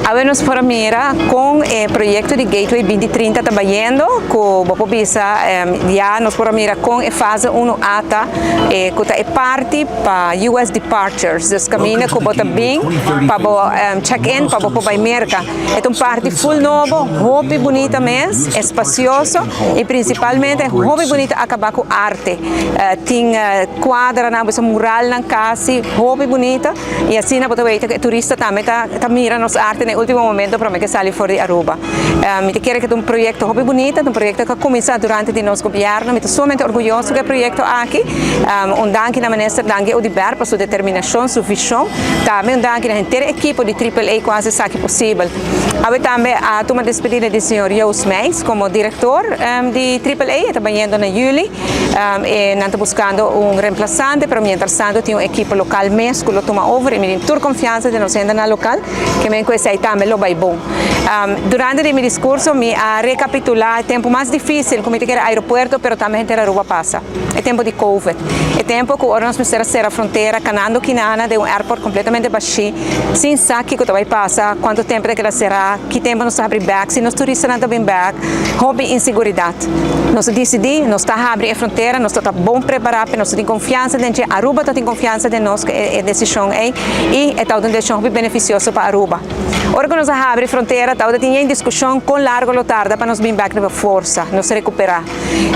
Habemos por mira com o projeto de Gateway 2030 trabalhando com o Visa, já nos por mira com a fase 1 ata, que é parte para US departures, dos caminhos que bota bem para check-in, para o vai merca. É parte full novo, hobby bonita mesmo, espacioso e principalmente hobby bonita acabar com arte. Tem quadra na mural na casa, hobby bonita e assim na bota que turista também tá mira nos arte no último momento para que sair fora de Aruba. Me quero que é projeto hobby bonita, projeto que começou durante o nosso governo. Me estou somente orgulhoso do projeto aqui. Danke na ministra, danke ao DBR para sua determinação, sua visão. Também danke na inteira equipe de AAA quase sabe possível. Há também a toma despedida do senhor Joost Meijs como diretor de AAA, trabalhando na Juli e não buscando reemplazante, mas mientras tanto tem uma equipe local mesmo que lo toma over e me tem toda confiança de nós ainda na local, que me conhece também lo vai bom. Durante o meu discurso, me recapitular o tempo mais difícil, como que era aeroporto, mas também era Aruba passa. É tempo de Covid. É tempo que nós precisamos ser a fronteira, canando Kinana de aeroporto completamente baixo, sem saber o que vai passar, quanto tempo que ela será, que tempo nós abrir back, se nós turistas não estão back, hobby inseguridade. Nós decidimos, nós estamos abrir a fronteira, nós estamos bom preparados, nós temos confiança em Aruba, tem confiança em nós, é decisão e é tal decisão beneficioso para Aruba. Ora que nós abrir a fronteira, tal tem discussão com largo ou tarde para nós vir back na força, nos recuperar.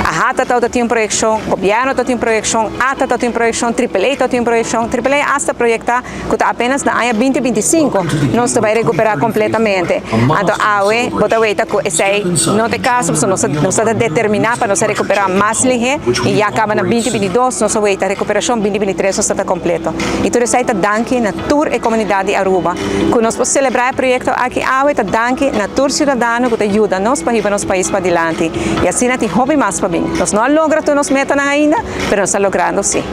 A Hata tal tem projeção, o governo tem projeção, ATA tem projeção, AAA tem projeção, AAA hasta projetar que apenas na área 2025 nós vai recuperar completamente. Então, aue, bota weita que esse não tem caso, nós estamos determinados para nós recuperar mais lige e já acaba na 2022, nós weita recuperação 2023 nós está completo. E tudo isso aí danke na tour e comunidade de Aruba, que nós podemos celebrar o projeto aqui, aue, danke na tour cidadano que ajuda nós para ir para nosso país para adiante. E assim nós temos hobby mais para bem. Nós não logramos nos metas ainda, mas nós estamos logrando sim.